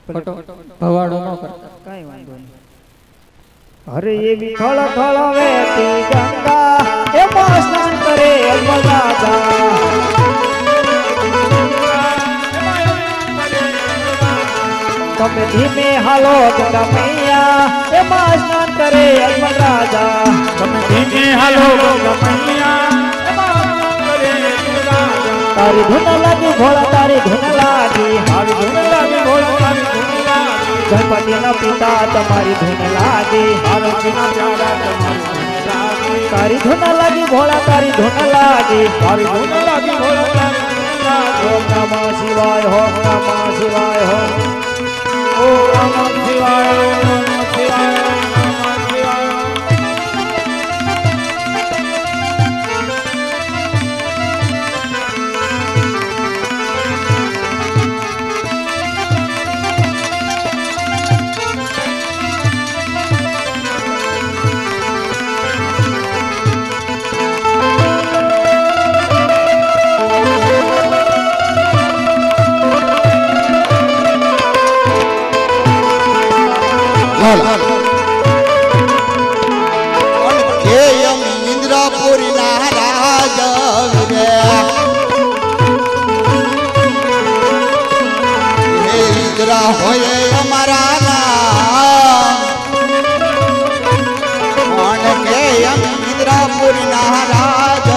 ખોટો ભવાડો ન કરતા કઈ વાંધો નહીં। અરે એવી થળ થળ વેતી ગંગા એમાં સ્નાન કરે અલમદાદા। તમે ધીમે હાલો ગંગા મૈયા એમાં સ્નાન કરે અલમદાદા। તમે ધીમે હાલો ગંગા મૈયા એમાં સ્નાન કરે અલમદાદા। તારી ધૂન લાગી ભોળા તારી ધૂન લાગી તારી ધૂન લાગી ભોળા તારી ધૂન લાગી। ગણપતિના પિતા તમારી ધૂન લાગી પાર્વતીના પ્યારા તમારી ધૂન લાગી। તારી ધૂન લાગી ભોળા તારી ધૂન લાગી તારી ધૂન લાગી ભોળા તારી ધૂન લાગી। ઓમ નમઃ શિવાય ઓમ નમઃ શિવાય ઓમ નમઃ શિવાય નમઃ શિવાય નમઃ શિવાય। इंद्रपुरी नाराज इंद्र होए हमारा नाम के इंद्रपुरी नाराज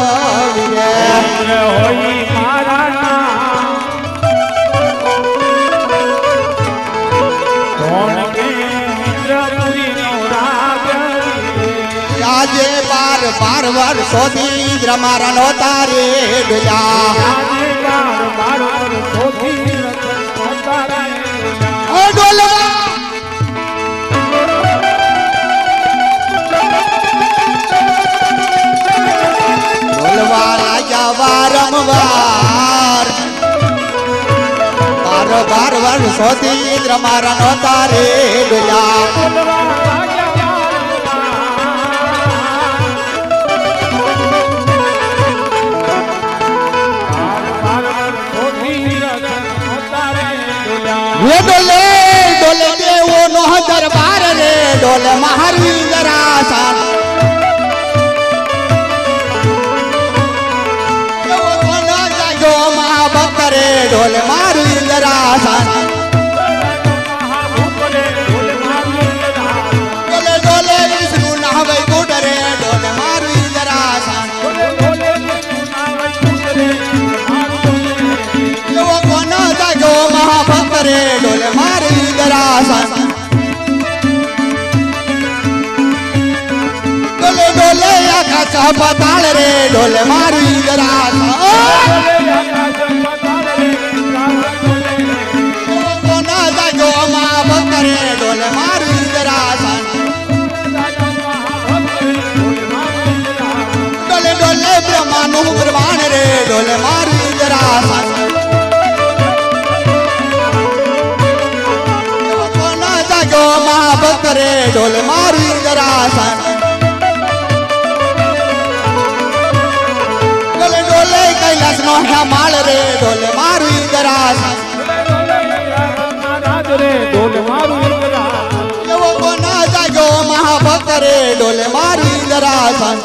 होई मारा नाम कौन के इंद्रपुरी नाराज। આજે 12 વર્ષોથી ઇન્દ્ર મારા નો તારે ડોલા। ડોલવા રાજા વારંવાર 12 વર્ષોથી ઇન્દ્ર મારા નો તારે ડોલા। डोले डोले देवो नो दरबार रे डोले महारी दरासान देवो कोना जागो महाभक्त रे डोले मारी दरासान डोले डोले विष्णु नहवे गुड रे डोले मारी दरासान देवो कोना जागो महाभक्त रे डोले मारी दरासान डोले डोले आकाश पताल रे डोले मारी दरासान कोना जागो महाभक्त रे डोले मारी दरासान डोले डोले ब्रह्मानु ब्रह्मांड रे डोले मारी दरासान महाभक्त रे डोले मारी दरासान डोले डोले कैलाश नो माल रे डोले मारी दरासान वो कोना जागो महाभक्त रे डोले मारी दरासान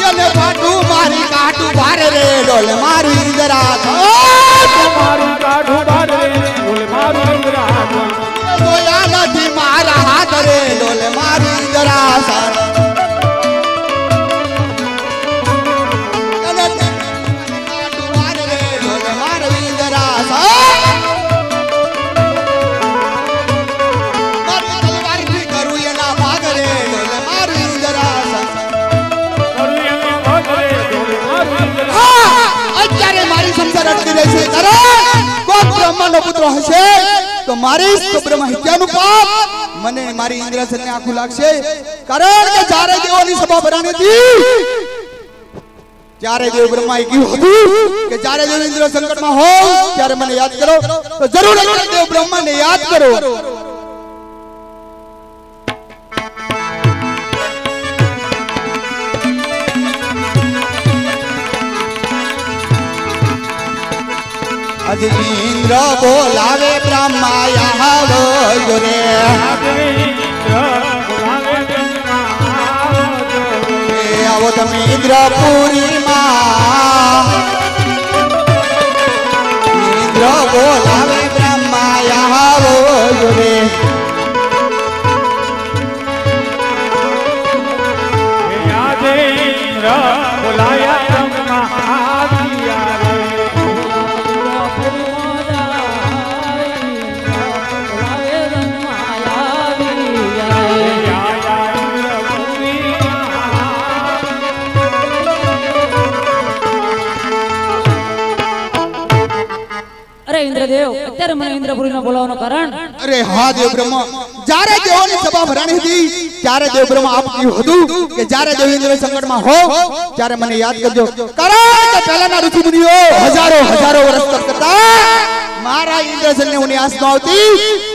ये काटू मारी काटू बार रे डोले मारी दरासान मारा हाथ रे डोले मारी दरासान डोले मारी दरासान तलवार भी करू ये ना भाग रे डोले मारी दरासान અત્યારે મારી સંસાર અટકી રહેશે કરે કોક બ્રહ્માનો પુત્ર હશે તો મારી તો બ્રહ્મ હત્યાનું પાપ મને મારી ઇન્દ્રસનને આખું લાગશે કારણ કે જ્યારે દેવોની સભા ભરાણી હતી ત્યારે દેવ બ્રહ્માએ કીધું હતું કે જ્યારે દેવ ઇન્દ્ર સંકટમાં હો ત્યારે મને યાદ કરો તો જરૂર દેવ બ્રહ્માને યાદ કરો। आज इंद्र बोलावे ब्रह्मा आव जो रे आवो तमे इंद्रपुरी मां इंद्र बोलावे ब्रह्मा आव जो रे बोलाया ब्रह्मा आविया अरे इंद्रदेव અત્યારે મને ઇન્દ્રપુરીનો બોલાવવાનું કારણ अरे हाँ देव ब्रह्मा जारे देवोनी सभा भराणी थी त्यारे देव ब्रह्मा आप क्यों हदू कि जारे देव इंद्र संकट में हो त्यारे मने याद करजो कारण के पहलाना ऋषि मुनियो हजारों हजारों वर्ष तक करता मारा इंद्रसेन ने उन्हें आस नहोती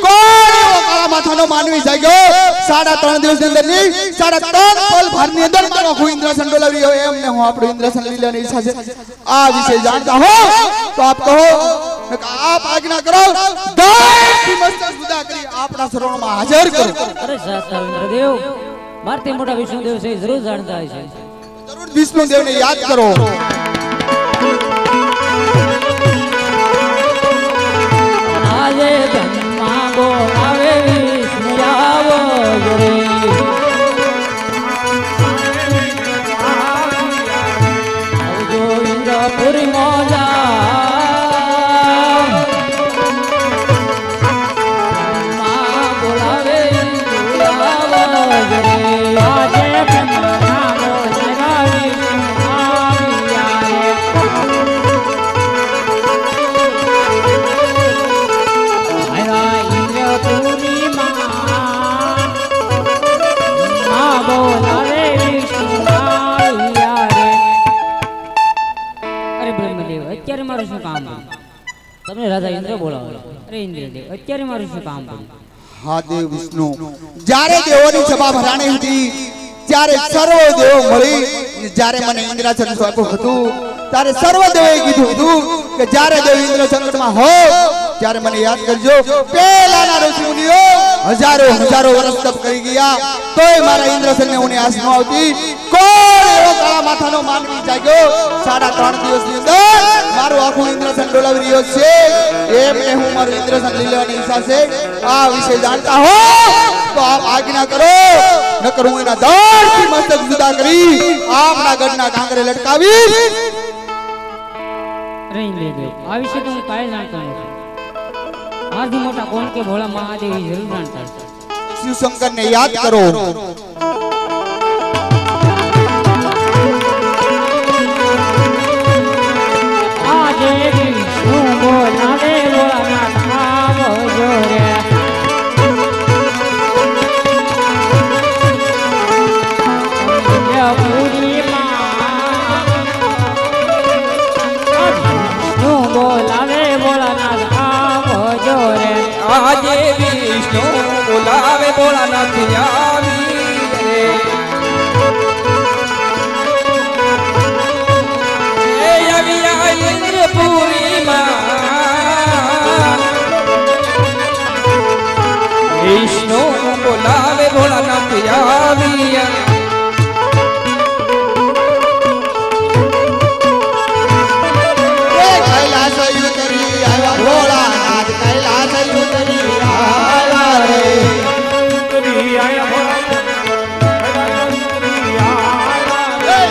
कोण वो काला माथानो मानवी जाग्यो 3.5 દિવસ ની અંદર ની 3.5 પલ ભાર ની અંદર મારો હું इंद्रसेन ડોલાવી રહ્યો એમને હું આપણો इंद्रसेन લીલાની ઈચ્છા છે આ વિશે જાણતા હો તો આપ કહો आप आज्ञा करो दाई मस्तक सुधा करी आपना शरण में हाजिर करो अरे शास्त्र इंद्रदेव मारते मोटा विष्णुदेव से जरूर जानता है जरूर विष्णुदेव ने याद करो आजे ब्रह्मा बोलावे विष्णु आवो रे जो इंद्रपुरी मौजा राजा इंद्र बोलावो अरे इंद्रदेव અત્યારે મારું શું કામ છે હા દેવ વિષ્ણુ જારે દેવોની સભા ભરાણી હતી ત્યારે સર્વ દેવો મળી જારે મને ઇન્દ્રાસન સોંપ્યું હતું ત્યારે સર્વ દેવોએ કીધું હતું કે જારે દેવ ઇન્દ્ર સંકટમાં હો ત્યારે મને યાદ કરજો પેલાના ઋષિ મુનિઓ હજારો હજારો વર્ષ તપ કરી ગયા તોય મારા ઇન્દ્રસનને ઉની આસ ન આવતી કોણ એવો કાળા માથાનો માનવી જાગ્યો 3.5 દિવસની અંદર મારું આખું ઇન્દ્રસન ડોલાવી રહ્યો છે એમને હું મારું ઇન્દ્રસન લીલાની ઈચ્છા છે આ વિશે જાણતા હો તો આપ આજ્ઞા કરો નકર હું એના દાઢથી મસ્તક જુદા કરી આપના ગઢના કાંગરે લટકાવી अरे इंद्रदेव आ विषय तो काय जानता नहीं आदि मोटा कौन के भोला महादेव जरूर जानता है शिव शंकर ने याद करो आजे विष्णु बोलावे भोलानाथ आवो जो रे इंद्रपुरी बोलावे भोलानाथ आवो जो रे आजे विष्णु बोलावे भोलानाथ आवी रे ए अविया इंद्रपुरी मां विष्णु बोलावे भोलानाथ आवी भोलानाथ कैलाश उतरी आया रे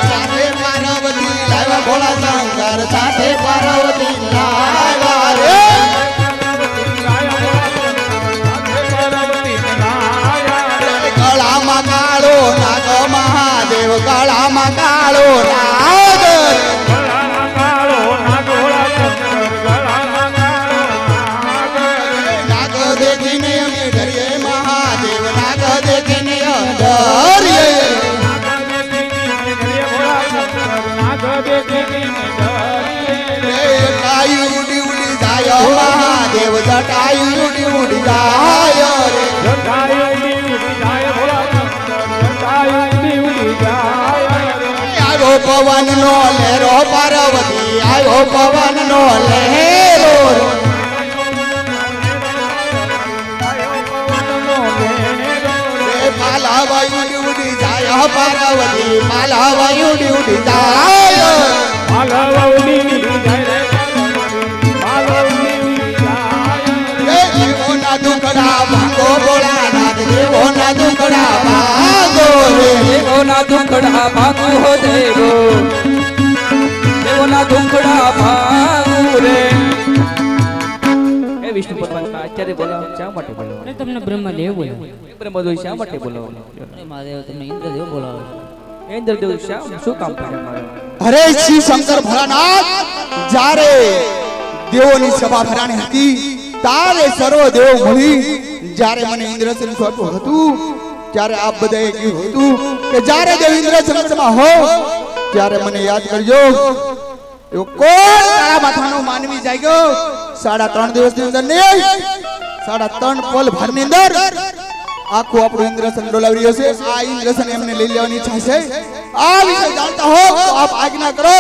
साथे पार्वती लाया भोला शंकर साथे पार्वती लाया रे गला में कालो नाग महादेव गला में कालो नाग महादेव जटायु उड़ी उड़ी जाय रे जटायु उड़ी उड़ी जाय भोला जटायु उड़ी उड़ी जाय आयो पवन नो लेरो पार्वती आयो पवन नो लेरो પાર્વતી માલવ ઉડી ઉડી જાય માલવ ઉડી ઉડી જાય માલવ ઉડી ઉડી જાય દેવોના દુખડા ભાગો ભોળાનાથ દેવોના દુખડા ભાગો રે દેવોના દુખડા ભાગુ હો દેવો દેવોના દુખડા ભાગુ રે એ વિષ્ણુ ભગવાન આચાર્ય બોલાવો શા માટે બોલાવો અને તમને બ્રહ્મદેવ બોલાવો બ્રહ્મદેવ શા માટે બોલાવો અરે મહાદેવ તમને ઇન્દ્રદેવ બોલાવો ઇન્દ્રદેવ શું કામ કરે હરે શ્રી શંકર ભોળાનાથ જ્યારે દેવોની સભા ભરાણી હતી તારે સર્વ દેવ મળી જ્યારે મને ઇન્દ્રસન સોંપ્યું હતું ત્યારે આપ બધાએ કહ્યું હતું કે જ્યારે દેવ ઇન્દ્રસનમાં હો ત્યારે મને યાદ કરજો એવો કોણ તારા માથાનો માનવી જાગ્યો 3.5 દિવસની અંદર નહીં 3.5 પલ ભારની અંદર આખું આપણું ઇન્દ્રસન ડોલાવી રહ્યો છે આ ઇન્દ્રસન એમને લઈ લેવાની ઈચ્છા છે આ વિશે જાણતા હો તો આપ આજ્ઞા કરો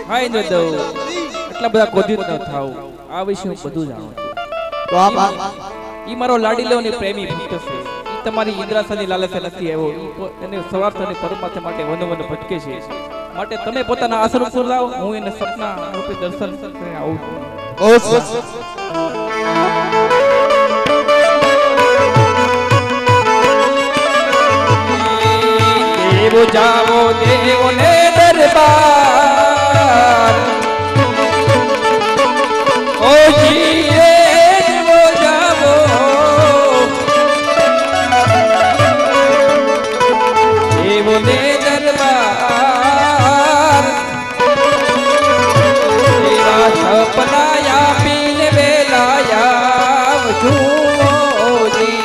હા ઇન્દ્રદેવ એટલા બધા ક્રોધિત ન થાવ આ વિશે હું બધું જાણું છું તો આપ ઈ મારો લાડીલો અને પ્રેમી ભક્ત છે ઈ તમારી ઇન્દ્રાસનની લાલચ નથી આવ્યો એને સવારથી પરમાત્મા માટે વન વન ભટકે છે માટે તમે પોતાના આસન ઉપર લાવો હું એને સપના રૂપે દર્શન કરી આવું છું બહુ સરસ દેવો જાવો દેવોને દરબાર ઓ જીએ દેવો જાવો દેવોને દરબાર એવા સપનાયા પીને વેલાયા વજૂજી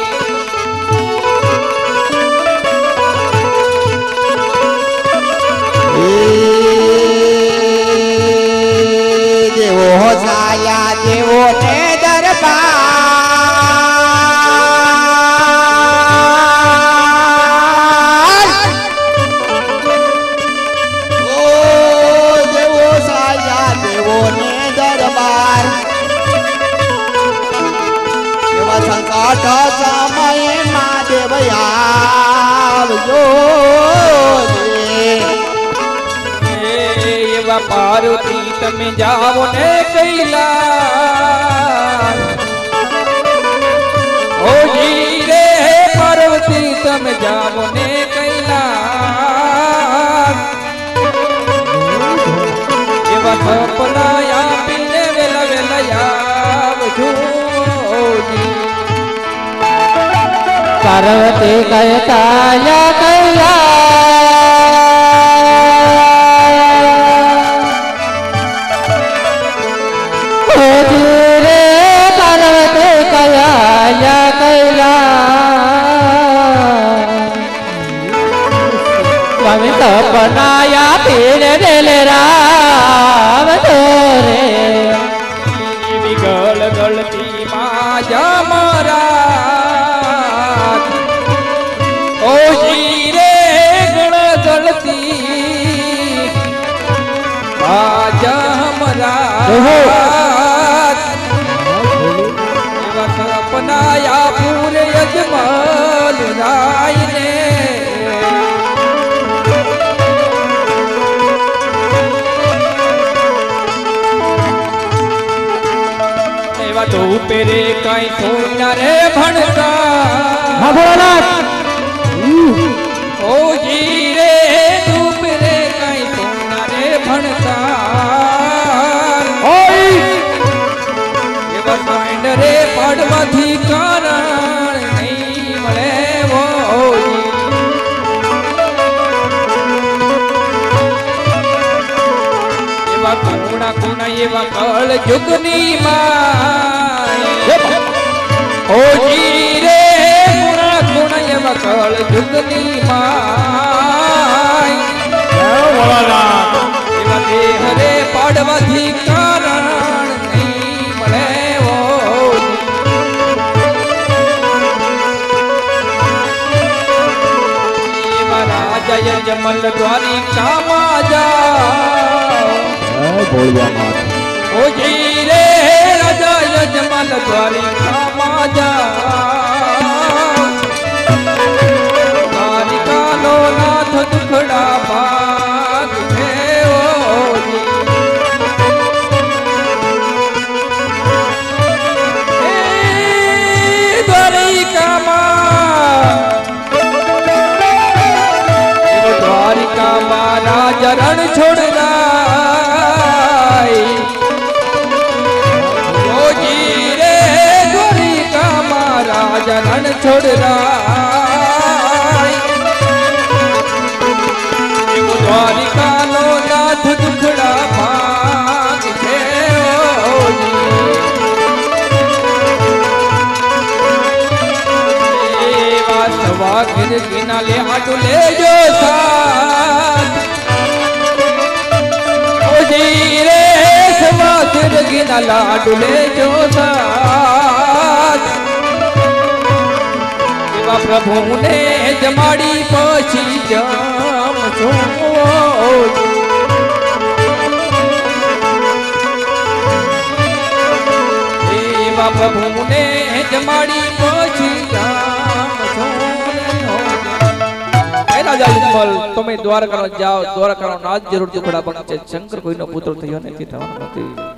દેવો સાયા દેવો ને દરબાર ઓ દેવો સાયા દેવો ને દરબાર એવા સંકટ સમયે માં દેવ આવજો એવા પાર્વતી તમે જાઓ ને કૈલાસ ઓ જી રે પાર્વતી તમે જાઓ ને કૈલાસ એવા સપના આપીને વેલા વેલા આવજો પાર્વતી કહેતા યા સપનાયા પીર દેલ રામ તોરે ગળ ગળતી માં જમરા ઓ જી રે ગળ ગળતી માં જમરા એવા સપનાયા પૂર યજમાન રાય ને તો પેરે કઈ સોના રે ભણતા ઓ જી રે તું પેરે કઈ સોના રે ભણતા એવા સાઈડ રે પડવાથી કારણ નહીં મળે ઓ એવા કુણા કુણા એવા કળ જુગની માં ઓ જી રે કુણા કુણા એવા કળ જુગની માં એવા દેહ રે પાડવાથી કારણ નહીં મળે ઓ એવા રાજા યજમલ દ્વારિકામાં જાઓ ઓ જી રે રાજા યજમાન દ્વારિકામાં જા જિંદગીના લે આટુ લેજો સાથ ઓજી રે સવા જિંદગીના લાડુ લેજો સાથ એવા પ્રભુને જમાડી પછી જમજો એવા પ્રભુને જમાડી પછી રાજા વિમલ તમે દ્વારકા જાઓ દ્વારકાનો નાથ જરૂર દુખડા બનશે શંકર કોઈનો પુત્ર થયો નથી થવાનો નથી